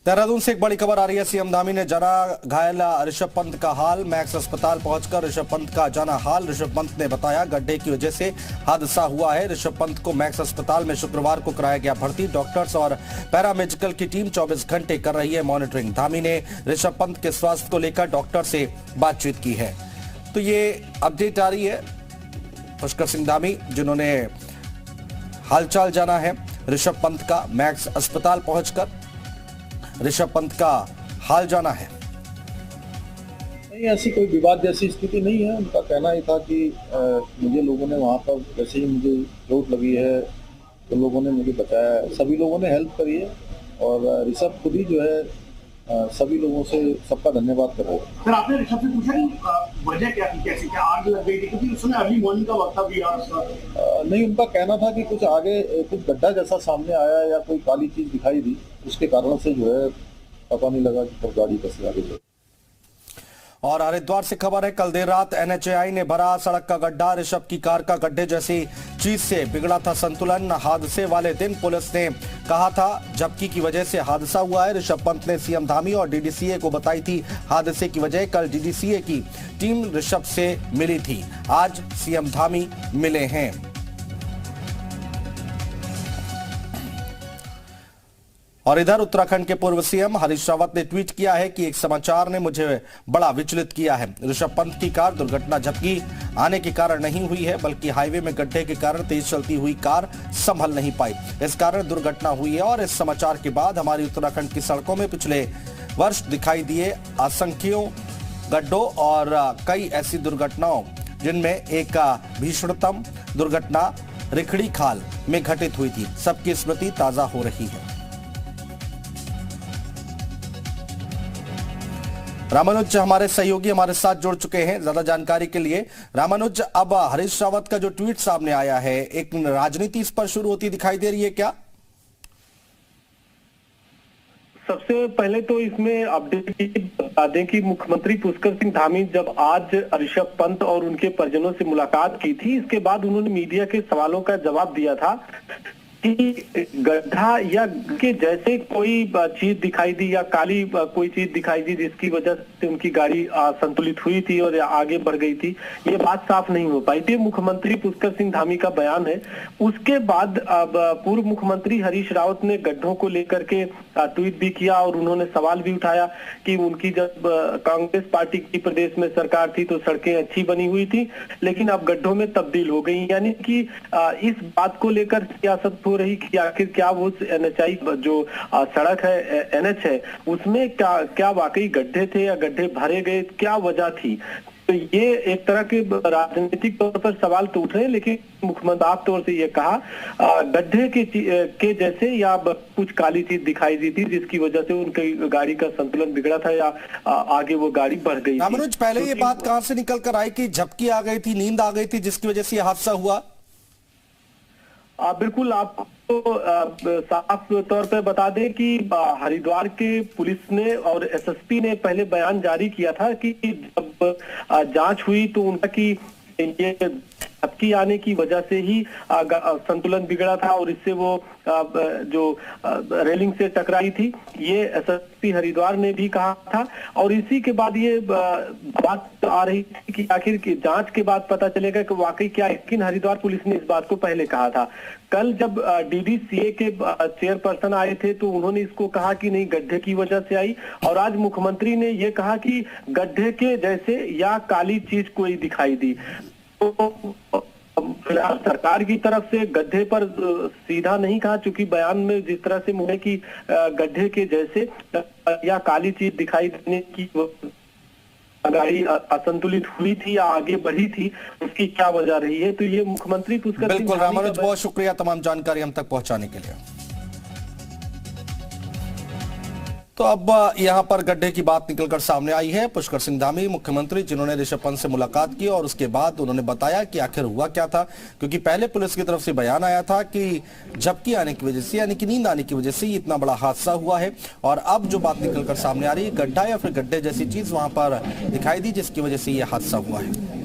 देहरादून से एक बड़ी खबर आ रही है। सीएम धामी ने जाना घायल ऋषभ पंत का हाल। मैक्स अस्पताल पहुंचकर ऋषभ पंत का जाना हाल। ऋषभ पंत ने बताया गड्ढे की वजह से हादसा हुआ है। ऋषभ पंत को मैक्स अस्पताल में शुक्रवार को कराया गया भर्ती। डॉक्टर्स और पैरामेडिकल की टीम 24 घंटे कर रही है मॉनिटरिंग। धामी ने ऋषभ पंत के स्वास्थ्य को लेकर डॉक्टर से बातचीत की है। तो ये अपडेट आ रही है पुष्कर सिंह धामी जिन्होंने हालचाल जाना है ऋषभ पंत का। मैक्स अस्पताल पहुंचकर ऋषभ पंत का हाल जाना है। नहीं, ऐसी कोई विवाद जैसी स्थिति नहीं है। उनका कहना ही था कि मुझे लोगों ने वहाँ पर जैसे ही मुझे चोट लगी है तो लोगों ने मुझे बचाया। सभी लोगों ने हेल्प करी है और ऋषभ खुद ही जो है सभी लोगों से सबका धन्यवाद कर रहे हैं। सर, आपने ऋषभ से पूछा कि वजह क्या थी, कैसे क्या आग लग गई थी? क्योंकि उस समय अर्ली मॉर्निंग का वक्त था भी। नहीं, उनका कहना था कि कुछ आगे कुछ गड्ढा जैसा सामने आया या कोई काली चीज दिखाई दी, उसके कारण से जो है पता नहीं लगा कि कब गाड़ी कैसे आगे चली। और हरिद्वार से खबर है, कल देर रात एनएचएआई ने भरा सड़क का गड्ढा। ऋषभ की कार का गड्ढे जैसी चीज से बिगड़ा था संतुलन। हादसे वाले दिन पुलिस ने कहा था झपकी की वजह से हादसा हुआ है। ऋषभ पंत ने सीएम धामी और डीडीसीए को बताई थी हादसे की वजह। कल डीडीसीए की टीम ऋषभ से मिली थी। आज सीएम धामी मिले हैं। और इधर उत्तराखंड के पूर्व सीएम हरीश रावत ने ट्वीट किया है कि एक समाचार ने मुझे बड़ा विचलित किया है। ऋषभ पंत की कार दुर्घटना झपकी आने के कारण नहीं हुई है, बल्कि हाईवे में गड्ढे के कारण तेज चलती हुई कार संभल नहीं पाई, इस कारण दुर्घटना हुई है। और इस समाचार के बाद हमारी उत्तराखंड की सड़कों में पिछले वर्ष दिखाई दिए असंख्यों गड्ढों और कई ऐसी दुर्घटनाओं जिनमें एक भीषणतम दुर्घटना रिखड़ी खाल में घटित हुई थी, सबकी स्मृति ताजा हो रही है। रामानुज हमारे सहयोगी हमारे साथ जुड़ चुके हैं ज्यादा जानकारी के लिए। रामानुज, अब हरीश रावत का जो ट्वीट सामने आया है, एक राजनीति इस पर शुरू होती दिखाई दे रही है क्या? सबसे पहले तो इसमें अपडेट बता दें कि मुख्यमंत्री पुष्कर सिंह धामी जब आज ऋषभ पंत और उनके परिजनों से मुलाकात की थी, इसके बाद उन्होंने मीडिया के सवालों का जवाब दिया था कि गड्ढा या के जैसे कोई चीज दिखाई दी या काली कोई चीज दिखाई दी जिसकी वजह से उनकी गाड़ी संतुलित हुई थी और आगे बढ़ गई थी, ये बात साफ नहीं हो पाई थी। मुख्यमंत्री पुष्कर सिंह धामी का बयान है। उसके बाद पूर्व मुख्यमंत्री हरीश रावत ने गड्ढों को लेकर के ट्वीट भी किया और उन्होंने सवाल भी उठाया कि उनकी जब कांग्रेस पार्टी की प्रदेश में सरकार थी तो सड़कें अच्छी बनी हुई थी, लेकिन अब गड्ढों में तब्दील हो गई। यानी कि इस बात को लेकर सियासत हो रही कि आखिर क्या वो एनएचआई जो सड़क है एनएच है उसमें क्या वाकई गड्ढे थे या गड्ढे भरे गए, क्या वजह थी? तो ये एक तरह के राजनीतिक तौर पर सवाल तो उठ रहे हैं, लेकिन मुख्यमंत्री साफ तौर से ये कहा गड्ढे के जैसे या कुछ काली चीज दिखाई दी थी जिसकी वजह से उनकी गाड़ी का संतुलन बिगड़ा था या आगे वो गाड़ी बढ़ गई थी। रामानुज, पहले ये बात कहां से निकल कर आई कि झपकी आ गई थी, नींद आ गई थी जिसकी वजह से ये हादसा हुआ? बिल्कुल, आपको साफ तौर पे बता दें कि हरिद्वार के पुलिस ने और एसएसपी ने पहले बयान जारी किया था कि जब जांच हुई तो उनका कि ये झपकी आने की वजह से ही संतुलन बिगड़ा था और इससे वो जो रेलिंग से टकराई थी, ये एसएसपी हरिद्वार ने भी कहा था। और इसी के बाद ये बात आ रही थी कि आखिर की जांच के बाद पता चलेगा कि वाकई क्या, लेकिन हरिद्वार पुलिस ने इस बात को पहले कहा था। कल जब डीडीसीए के चेयरपर्सन आए थे तो उन्होंने इसको कहा कि नहीं गड्ढे की वजह से आई, और आज मुख्यमंत्री ने ये कहा कि गड्ढे के जैसे या काली चीज कोई दिखाई दी। फिलहाल सरकार की तरफ से गड्ढे पर सीधा नहीं कहा, चूंकि बयान में जिस तरह से मुझे कि गड्ढे के जैसे या काली चीज दिखाई देने की गाड़ी असंतुलित हुई थी या आगे बढ़ी थी, उसकी क्या वजह रही है, तो ये मुख्यमंत्री पुष्कर सिंह। बिल्कुल रामानुज, बहुत शुक्रिया तमाम जानकारी हम तक पहुंचाने के लिए। तो अब यहां पर गड्ढे की बात निकलकर सामने आई है। पुष्कर सिंह धामी मुख्यमंत्री जिन्होंने ऋषभ पंत से मुलाकात की और उसके बाद उन्होंने बताया कि आखिर हुआ क्या था, क्योंकि पहले पुलिस की तरफ से बयान आया था कि झपकी आने की वजह से यानी कि नींद आने की वजह से इतना बड़ा हादसा हुआ है। और अब जो बात निकलकर सामने आ रही है, गड्ढा या फिर गड्ढे जैसी चीज वहां पर दिखाई दी जिसकी वजह से यह हादसा हुआ है।